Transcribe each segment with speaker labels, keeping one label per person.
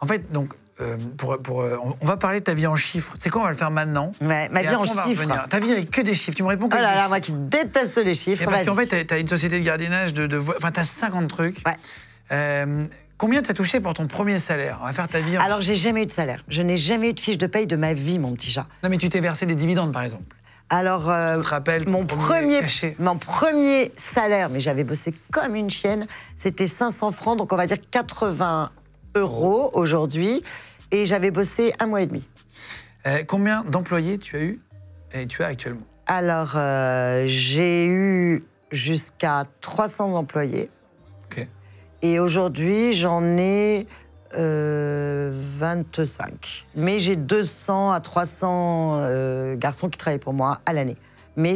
Speaker 1: En fait, donc, on va parler de ta vie en chiffres. C'est quoi, on va le faire maintenant.
Speaker 2: Ouais, ma vie en chiffres.
Speaker 1: Ta vie avec que des chiffres. Tu me réponds que
Speaker 2: oh là
Speaker 1: des
Speaker 2: là,
Speaker 1: chiffres.
Speaker 2: moi qui déteste les chiffres.
Speaker 1: Parce qu'en fait, tu as une société de gardiennage enfin, tu as 50 trucs.
Speaker 2: Ouais.
Speaker 1: Combien tu as touché pour ton premier salaire? On va faire ta vie en
Speaker 2: Alors, j'ai jamais eu de salaire. Je n'ai jamais eu de fiche de paye de ma vie, mon petit chat.
Speaker 1: Non, mais tu t'es versé des dividendes, par exemple.
Speaker 2: Alors,
Speaker 1: tu te rappelles
Speaker 2: mon premier salaire, mais j'avais bossé comme une chienne, c'était 500 francs, donc on va dire 80 € aujourd'hui, et j'avais bossé 1 mois et demi.
Speaker 1: Combien d'employés tu as eu et tu as actuellement?
Speaker 2: Alors, j'ai eu jusqu'à 300 employés.
Speaker 1: Ok.
Speaker 2: Et aujourd'hui, j'en ai 25. Mais j'ai 200 à 300 garçons qui travaillent pour moi à l'année. Mais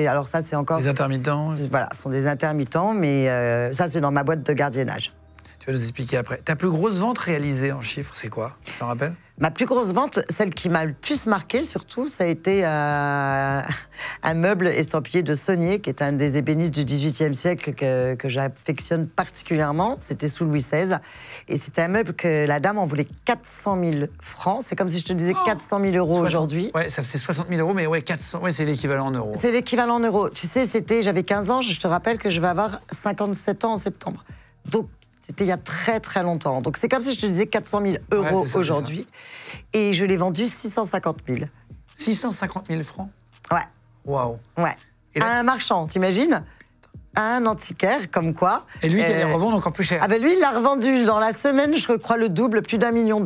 Speaker 2: alors ça, c'est encore...
Speaker 1: Des intermittents.
Speaker 2: Voilà, ce sont des intermittents, mais ça, c'est dans ma boîte de gardiennage.
Speaker 1: Tu vas nous expliquer après. Ta plus grosse vente réalisée en chiffres, c'est quoi? Tu t'en rappelles?
Speaker 2: Ma plus grosse vente, celle qui m'a le plus marquée surtout, ça a été un meuble estampillé de Saunier, qui est un des ébénistes du XVIIIe siècle que j'affectionne particulièrement. C'était sous Louis XVI. Et c'était un meuble que la dame en voulait 400 000 francs. C'est comme si je te disais 400 000 € aujourd'hui.
Speaker 1: Ouais, ça c'est 60 000 €, mais ouais, 400, ouais, c'est l'équivalent en euros.
Speaker 2: C'est l'équivalent en euros. Tu sais, j'avais 15 ans, je te rappelle que je vais avoir 57 ans en septembre. Donc, c'était il y a très très longtemps. Donc c'est comme si je te disais 400 000 € aujourd'hui. Et je l'ai vendu 650 000.
Speaker 1: 650 000 francs?
Speaker 2: Ouais.
Speaker 1: Waouh.
Speaker 2: Ouais.
Speaker 1: Et là,
Speaker 2: à un marchand, t'imagines? À un antiquaire, comme quoi.
Speaker 1: Et lui, il allait revendre encore plus cher.
Speaker 2: Ah ben lui, il l'a revendu dans la semaine, je crois le double, plus d'1,2 million.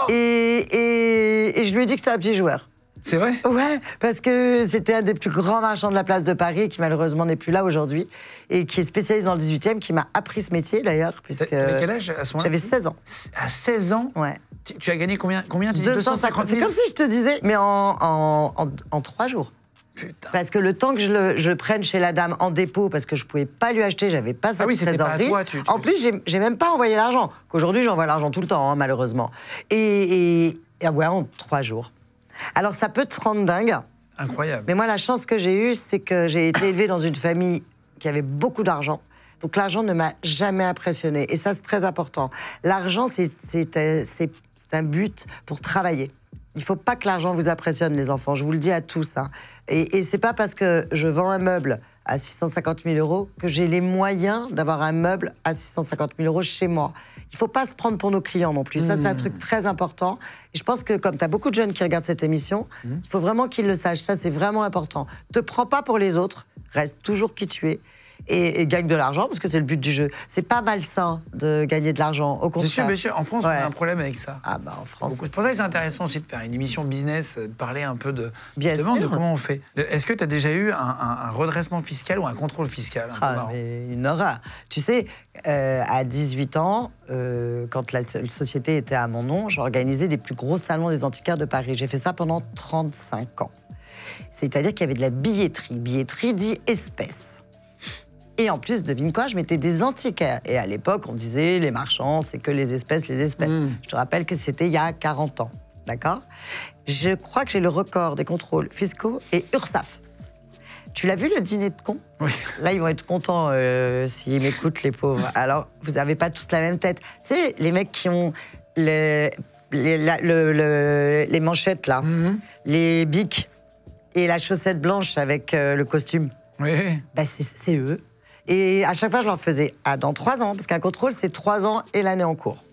Speaker 2: Et je lui ai dit que c'était un petit joueur.
Speaker 1: C'est vrai?
Speaker 2: Ouais, parce que c'était un des plus grands marchands de la place de Paris, qui malheureusement n'est plus là aujourd'hui, et qui est spécialisé dans le 18e, qui m'a appris ce métier d'ailleurs.
Speaker 1: T'avais quel âge à ce moment-là?
Speaker 2: J'avais 16 ans.
Speaker 1: À 16 ans?
Speaker 2: Ouais.
Speaker 1: Tu as gagné combien? Tu dis 250 000?
Speaker 2: C'est comme si je te disais, mais en 3 jours.
Speaker 1: Putain.
Speaker 2: Parce que le temps que je prenne chez la dame en dépôt, parce que je pouvais pas lui acheter, j'avais pas cette trésorerie.
Speaker 1: Pas à toi,
Speaker 2: En plus, j'ai même pas envoyé l'argent. Qu'aujourd'hui, j'envoie l'argent tout le temps, hein, malheureusement. Et ouais, en 3 jours. Alors, ça peut te rendre dingue.
Speaker 1: Incroyable.
Speaker 2: Mais moi, la chance que j'ai eue, c'est que j'ai été élevée dans une famille qui avait beaucoup d'argent. Donc, l'argent ne m'a jamais impressionnée. Et ça, c'est très important. L'argent, c'est un but pour travailler. Il ne faut pas que l'argent vous impressionne, les enfants. Je vous le dis à tous. Hein. Et c'est pas parce que je vends un meuble à 650 000 € que j'ai les moyens d'avoir un meuble à 650 000 € chez moi. Il ne faut pas se prendre pour nos clients non plus. Ça, c'est un truc très important. Et je pense que comme tu as beaucoup de jeunes qui regardent cette émission, il faut vraiment qu'ils le sachent. Ça, c'est vraiment important. Ne te prends pas pour les autres. Reste toujours qui tu es. Et gagne de l'argent, parce que c'est le but du jeu. C'est pas malsain de gagner de l'argent, au contraire.
Speaker 1: Bien sûr. En France, on a un problème avec ça.
Speaker 2: Ah bah en France.
Speaker 1: C'est pour ça que c'est intéressant aussi de faire une émission business, de parler un peu de comment on fait. Est-ce que tu as déjà eu un redressement fiscal ou un contrôle fiscal?
Speaker 2: Mais une horreur. Tu sais, à 18 ans, quand la société était à mon nom, j'organisais les plus gros salons des antiquaires de Paris. J'ai fait ça pendant 35 ans. C'est-à-dire qu'il y avait de la billetterie. Billetterie dit espèces. Et en plus, devine quoi, je mettais des antiquaires. Et à l'époque, on disait, les marchands, c'est que les espèces, les espèces. Je te rappelle que c'était il y a 40 ans, d'accord? Je crois que j'ai le record des contrôles fiscaux et URSSAF. Tu l'as vu, le dîner de cons?
Speaker 1: Oui.
Speaker 2: Là, ils vont être contents s'ils m'écoutent, les pauvres. Alors, vous n'avez pas tous la même tête. C'est les mecs qui ont les manchettes, là, les bics et la chaussette blanche avec le costume.
Speaker 1: Oui.
Speaker 2: Ben, c'est eux. Et à chaque fois, je leur faisais dans 3 ans, parce qu'un contrôle, c'est 3 ans et l'année en cours.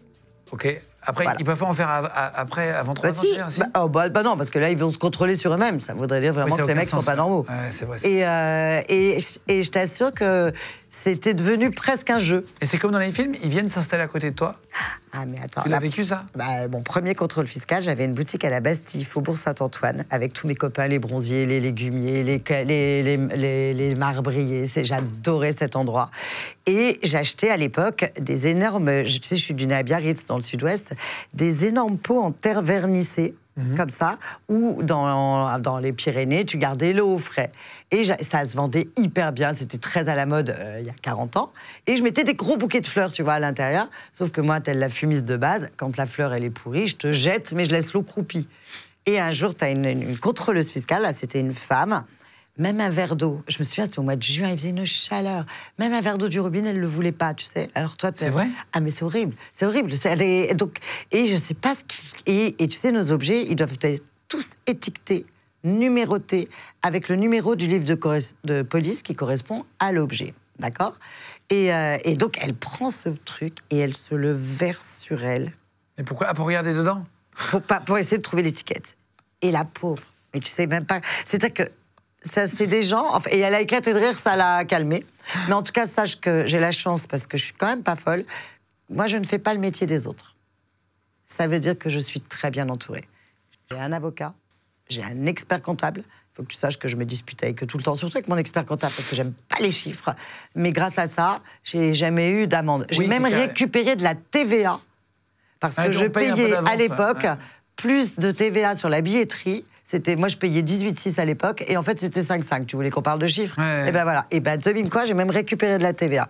Speaker 1: Ok. Après, ils ne peuvent pas en faire avant 3 ans,
Speaker 2: si. Bah non, parce que là, ils vont se contrôler sur eux-mêmes. Ça voudrait dire vraiment que les mecs ne sont pas normaux.
Speaker 1: Ouais, c'est vrai.
Speaker 2: Et je t'assure que c'était devenu presque un jeu.
Speaker 1: Et c'est comme dans les films, ils viennent s'installer à côté de toi?
Speaker 2: Ah, mais attends.
Speaker 1: Tu l'as vécu, ça?
Speaker 2: Mon premier contrôle fiscal, j'avais une boutique à la Bastille, Faubourg Saint-Antoine, avec tous mes copains, les bronziers, les légumiers, les marbriers. J'adorais cet endroit. Et j'achetais à l'époque des énormes, tu sais, je suis du née à Biarritz, dans le sud-ouest, des énormes pots en terre vernissée, comme ça, ou dans les Pyrénées, tu gardais l'eau au frais. Et ça se vendait hyper bien, c'était très à la mode il y a 40 ans. Et je mettais des gros bouquets de fleurs, tu vois, à l'intérieur. Sauf que moi, telle la fumiste de base, quand la fleur, elle est pourrie, je te jette, mais je laisse l'eau croupie. Et un jour, tu as une contrôleuse fiscale, là, c'était une femme, Même un verre d'eau, je me souviens, c'était au mois de juin, il faisait une chaleur. Même un verre d'eau du robinet, elle ne le voulait pas, tu sais. Alors toi,
Speaker 1: c'est vrai?
Speaker 2: Ah, mais c'est horrible, c'est horrible. Donc, et je sais pas ce qui... Et tu sais, nos objets, ils doivent être tous étiquetés, numérotés, avec le numéro du livre de police qui correspond à l'objet, d'accord? Et donc, elle prend ce truc et elle se le verse sur elle.
Speaker 1: Mais pourquoi? Pour regarder dedans?
Speaker 2: Pour essayer de trouver l'étiquette. Et la pauvre, mais tu sais même pas... C'est-à-dire que ça, c'est des gens... Enfin, et elle a éclaté de rire, ça l'a calmée. Mais en tout cas, sache que j'ai la chance, parce que je suis quand même pas folle, moi, je ne fais pas le métier des autres. Ça veut dire que je suis très bien entourée. J'ai un avocat, j'ai un expert comptable. Il faut que tu saches que je me dispute avec eux tout le temps, surtout avec mon expert comptable, parce que j'aime pas les chiffres. Mais grâce à ça, j'ai jamais eu d'amende. J'ai même récupéré de la TVA, parce que je payais à l'époque plus de TVA sur la billetterie. Moi, je payais 18,6 à l'époque, et en fait, c'était 5,5. Tu voulais qu'on parle de chiffres? Et ben voilà. Et ben, devine quoi, j'ai même récupéré de la TVA.